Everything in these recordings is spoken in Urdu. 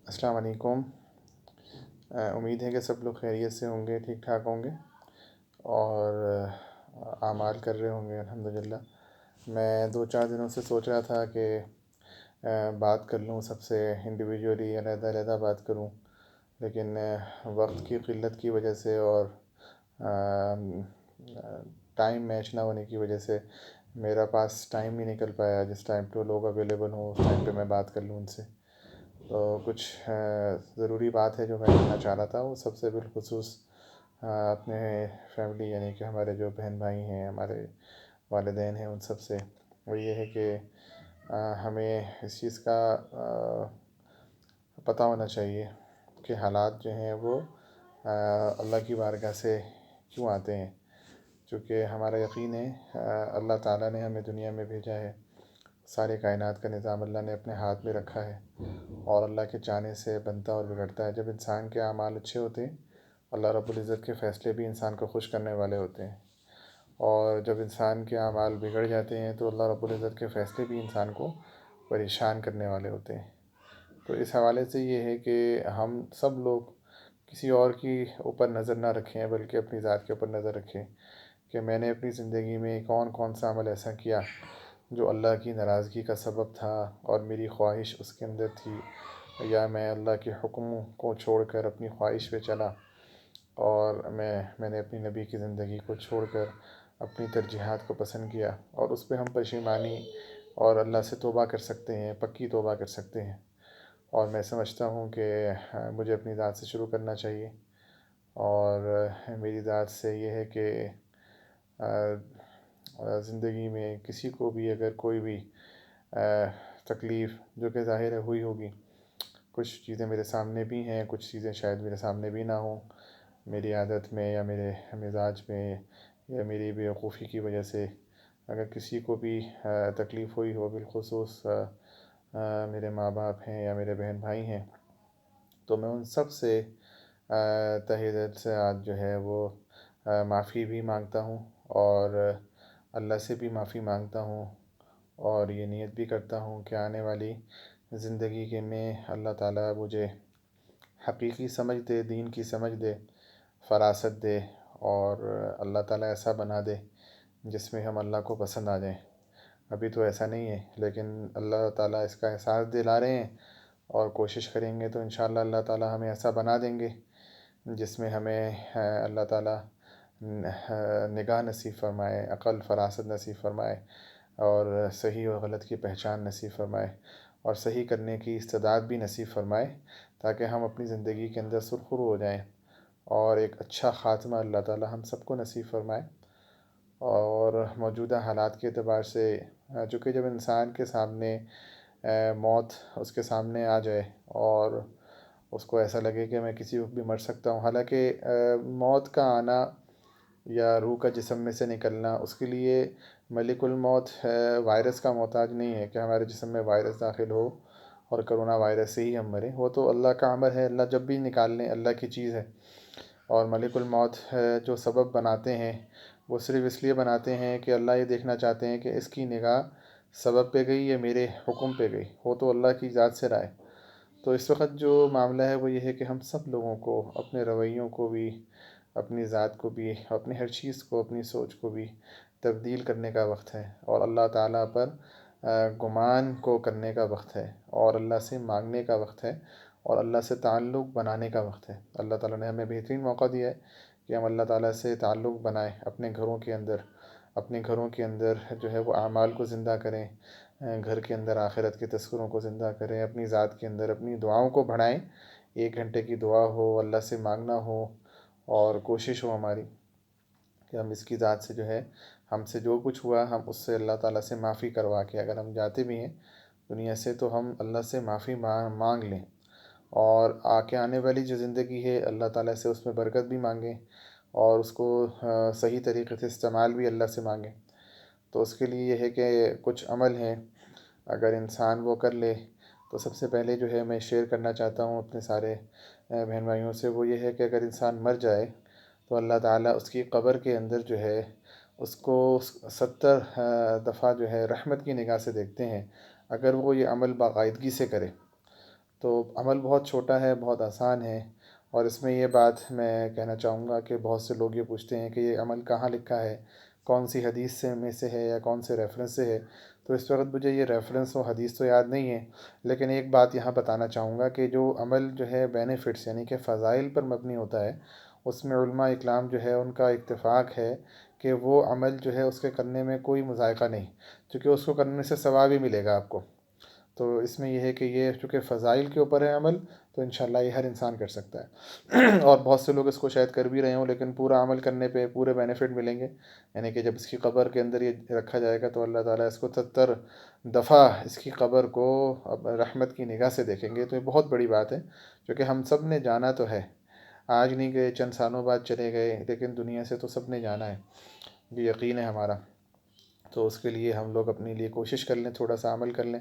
السلام علیکم۔ امید ہے کہ سب لوگ خیریت سے ہوں گے، ٹھیک ٹھاک ہوں گے اور اعمال کر رہے ہوں گے الحمدللہ۔ میں 2-4 دنوں سے سوچ رہا تھا کہ بات کر لوں سب سے انڈیویجولی، علیحدہ علیحدہ بات کروں، لیکن وقت کی قلت کی وجہ سے اور ٹائم میچ نہ ہونے کی وجہ سے میرا پاس ٹائم نہیں نکل پایا جس ٹائم پہ لوگ اویلیبل ہوں اس ٹائم پہ میں بات کر لوں ان سے۔ تو کچھ ضروری بات ہے جو میں کرنا چاہ رہا تھا، وہ سب سے بالخصوص اپنے فیملی یعنی کہ ہمارے جو بہن بھائی ہیں، ہمارے والدین ہیں، ان سب سے۔ وہ یہ ہے کہ ہمیں اس چیز کا پتہ ہونا چاہیے کہ حالات جو ہیں وہ اللہ کی بارگاہ سے کیوں آتے ہیں، چونکہ ہمارا یقین ہے اللہ تعالیٰ نے ہمیں دنیا میں بھیجا ہے، سارے کائنات کا نظام اللہ نے اپنے ہاتھ میں رکھا ہے اور اللہ کے چاہنے سے بنتا اور بگڑتا ہے۔ جب انسان کے اعمال اچھے ہوتے ہیں، اللہ رب العزت کے فیصلے بھی انسان کو خوش کرنے والے ہوتے ہیں، اور جب انسان کے اعمال بگڑ جاتے ہیں تو اللہ رب العزت کے فیصلے بھی انسان کو پریشان کرنے والے ہوتے ہیں۔ تو اس حوالے سے یہ ہے کہ ہم سب لوگ کسی اور کی اوپر نظر نہ رکھیں بلکہ اپنی ذات کے اوپر نظر رکھیں کہ میں نے اپنی زندگی میں کون کون سا عمل ایسا کیا جو اللہ کی ناراضگی کا سبب تھا اور میری خواہش اس کے اندر تھی، یا میں اللہ کے حکم کو چھوڑ کر اپنی خواہش پہ چلا اور میں نے اپنی نبی کی زندگی کو چھوڑ کر اپنی ترجیحات کو پسند کیا، اور اس پہ ہم پشیمانی اور اللہ سے توبہ کر سکتے ہیں، پکی توبہ کر سکتے ہیں۔ اور میں سمجھتا ہوں کہ مجھے اپنی ذات سے شروع کرنا چاہیے، اور میری ذات سے یہ ہے کہ زندگی میں کسی کو بھی اگر کوئی بھی تکلیف جو کہ ظاہر ہے ہوئی ہوگی، کچھ چیزیں میرے سامنے بھی ہیں، کچھ چیزیں شاید میرے سامنے بھی نہ ہوں، میری عادت میں یا میرے مزاج میں یا میری بیوقوفی کی وجہ سے اگر کسی کو بھی تکلیف ہوئی ہو، بالخصوص میرے ماں باپ ہیں یا میرے بہن بھائی ہیں، تو میں ان سب سے تہہ دل سے آج جو ہے وہ معافی بھی مانگتا ہوں، اور اللہ سے بھی معافی مانگتا ہوں، اور یہ نیت بھی کرتا ہوں کہ آنے والی زندگی کے میں اللہ تعالیٰ مجھے حقیقی سمجھ دے، دین کی سمجھ دے، فراست دے، اور اللہ تعالیٰ ایسا بنا دے جس میں ہم اللہ کو پسند آ جائیں۔ ابھی تو ایسا نہیں ہے، لیکن اللہ تعالیٰ اس کا احساس دلا رہے ہیں، اور کوشش کریں گے تو انشاءاللہ اللہ تعالیٰ ہمیں ایسا بنا دیں گے جس میں ہمیں اللہ تعالیٰ نگاہ نصیب فرمائے، عقل فراست نصیب فرمائے، اور صحیح و غلط کی پہچان نصیب فرمائے، اور صحیح کرنے کی استعداد بھی نصیب فرمائے، تاکہ ہم اپنی زندگی کے اندر سرخرو ہو جائیں اور ایک اچھا خاتمہ اللہ تعالیٰ ہم سب کو نصیب فرمائے۔ اور موجودہ حالات کے اعتبار سے چونکہ جب انسان کے سامنے موت اس کے سامنے آ جائے اور اس کو ایسا لگے کہ میں کسی وقت بھی مر سکتا ہوں، حالانکہ موت کا آنا یا روح کا جسم میں سے نکلنا، اس کے لیے ملک الموت وائرس کا محتاج نہیں ہے کہ ہمارے جسم میں وائرس داخل ہو اور کرونا وائرس سے ہی ہم مریں۔ وہ تو اللہ کا عمل ہے، اللہ جب بھی نکال لیں اللہ کی چیز ہے۔ اور ملک الموت جو سبب بناتے ہیں وہ صرف اس لیے بناتے ہیں کہ اللہ یہ دیکھنا چاہتے ہیں کہ اس کی نگاہ سبب پہ گئی یا میرے حکم پہ گئی، وہ تو اللہ کی ذات سے رائے۔ تو اس وقت جو معاملہ ہے وہ یہ ہے کہ ہم سب لوگوں کو اپنے رویوں کو بھی، اپنی ذات کو بھی، اپنی ہر چیز کو، اپنی سوچ کو بھی تبدیل کرنے کا وقت ہے، اور اللہ تعالیٰ پر گمان کو کرنے کا وقت ہے، اور اللہ سے مانگنے کا وقت ہے، اور اللہ سے تعلق بنانے کا وقت ہے۔ اللہ تعالیٰ نے ہمیں بہترین موقع دیا ہے کہ ہم اللہ تعالیٰ سے تعلق بنائیں، اپنے گھروں کے اندر، اپنے گھروں کے اندر جو ہے وہ اعمال کو زندہ کریں، گھر کے اندر آخرت کے تذکروں کو زندہ کریں، اپنی ذات کے اندر اپنی دعاؤں کو بڑھائیں، 1 گھنٹے کی دعا ہو، اللہ سے مانگنا ہو، اور کوشش ہو ہماری کہ ہم اس کی ذات سے جو ہے ہم سے جو کچھ ہوا ہم اس سے اللہ تعالیٰ سے معافی کروا کے، اگر ہم جاتے بھی ہیں دنیا سے تو ہم اللہ سے معافی مانگ لیں، اور آنے والی جو زندگی ہے اللہ تعالیٰ سے اس میں برکت بھی مانگیں، اور اس کو صحیح طریقے سے استعمال بھی اللہ سے مانگیں۔ تو اس کے لیے یہ ہے کہ کچھ عمل ہیں، اگر انسان وہ کر لے تو سب سے پہلے جو ہے میں شیئر کرنا چاہتا ہوں اپنے سارے بہن بھائیوں سے، وہ یہ ہے کہ اگر انسان مر جائے تو اللہ تعالیٰ اس کی قبر کے اندر جو ہے اس کو 70 دفعہ جو ہے رحمت کی نگاہ سے دیکھتے ہیں، اگر وہ یہ عمل باقاعدگی سے کرے۔ تو عمل بہت چھوٹا ہے، بہت آسان ہے، اور اس میں یہ بات میں کہنا چاہوں گا کہ بہت سے لوگ یہ پوچھتے ہیں کہ یہ عمل کہاں لکھا ہے، کون سی حدیث میں سے ہے یا کون سے ریفرنس سے ہے. تو اس وقت مجھے یہ ریفرنس و حدیث تو یاد نہیں ہے، لیکن ایک بات یہاں بتانا چاہوں گا کہ جو عمل جو ہے بینیفٹس یعنی کہ فضائل پر مبنی ہوتا ہے، اس میں علماء اکرام جو ہے ان کا اتفاق ہے کہ وہ عمل جو ہے اس کے کرنے میں کوئی مذائقہ نہیں، کیونکہ اس کو کرنے سے ثواب ہی ملے گا آپ کو. تو اس میں یہ ہے کہ یہ چونکہ فضائل کے اوپر ہے عمل، تو انشاءاللہ یہ ہر انسان کر سکتا ہے. اور بہت سے لوگ اس کو شاید کر بھی رہے ہوں، لیکن پورا عمل کرنے پہ پورے بینیفٹ ملیں گے. یعنی کہ جب اس کی قبر کے اندر یہ رکھا جائے گا تو اللہ تعالیٰ اس کو 70 دفعہ اس کی قبر کو رحمت کی نگاہ سے دیکھیں گے. تو یہ بہت بڑی بات ہے، کیونکہ ہم سب نے جانا تو ہے. آج نہیں گئے، چند سالوں بعد چلے گئے، لیکن دنیا سے تو سب نے جانا ہے، یہ یقین ہے ہمارا. تو اس کے لیے ہم لوگ اپنے لیے کوشش کر لیں، تھوڑا سا عمل کر لیں.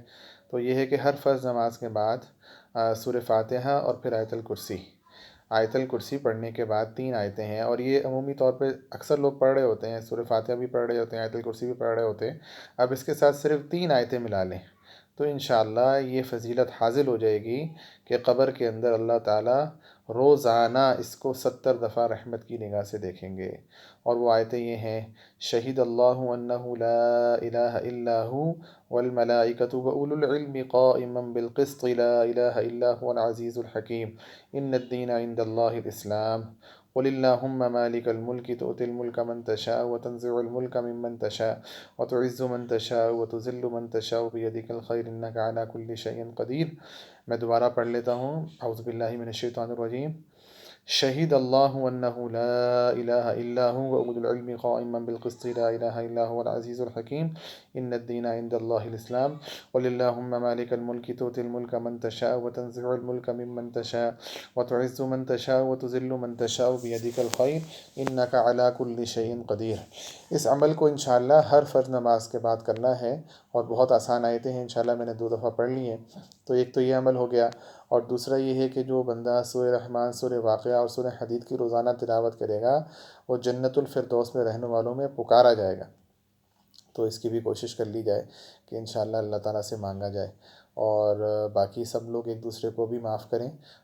تو یہ ہے کہ ہر فرض نماز کے بعد سورہ فاتحہ اور پھر آیت الکرسی. آیت الکرسی پڑھنے کے بعد 3 آیتیں ہیں، اور یہ عمومی طور پہ اکثر لوگ پڑھ رہے ہوتے ہیں، سورہ فاتحہ بھی پڑھ رہے ہوتے ہیں، آیت الکرسی بھی پڑھ رہے ہوتے ہیں. اب اس کے ساتھ صرف 3 آیتیں ملا لیں تو انشاءاللہ یہ فضیلت حاصل ہو جائے گی کہ قبر کے اندر اللہ تعالیٰ روزانہ اس کو 70 دفعہ رحمت کی نگاہ سے دیکھیں گے. اور وہ آیتیں یہ ہیں: شہید اللہ انہ لا الہ الا ہو والملائکۃ واولو العلم قائما بالقسط لا الہ الا هو العزیز الحکیم ان الدین عند اللہ الاسلام قل اللہم مالک الملک تؤتی الملک من تشاء وتنزع الملک ممن تشاء وتعز من تشاء وتذل من تشاء بیدک الخیر انک علی کل شیء قدیر. میں دوبارہ پڑھ لیتا ہوں. اعوذ باللہ من الشیطان الرجیم. شہید اللہ انہ لا الہ الا ہو واولو العلم قائما بالقسط لا الہ الا هو العزیز الحکیم ان الدین عند اللہ الاسلام قل اللہم مالک الملک تؤتی الملک من تشاء وتنزع الملک ممن تشاء وتعز من تشاء وتذل من تشاء بیدک الخیر انک علی کل شیء قدیر. اس عمل کو انشاءاللہ ہر فرض نماز کے بعد کرنا ہے، اور بہت آسان آیتیں ہیں، انشاءاللہ میں نے 2 دفعہ پڑھ لی ہیں. تو ایک تو یہ عمل ہو گیا، اور دوسرا یہ ہے کہ جو بندہ سورہ رحمان، سورہ واقعہ اور سورہ حدید کی روزانہ تلاوت کرے گا وہ جنت الفردوس میں رہنے والوں میں پکارا جائے گا. تو اس کی بھی کوشش کر لی جائے کہ انشاءاللہ اللہ تعالیٰ سے مانگا جائے. اور باقی سب لوگ ایک دوسرے کو بھی معاف کریں.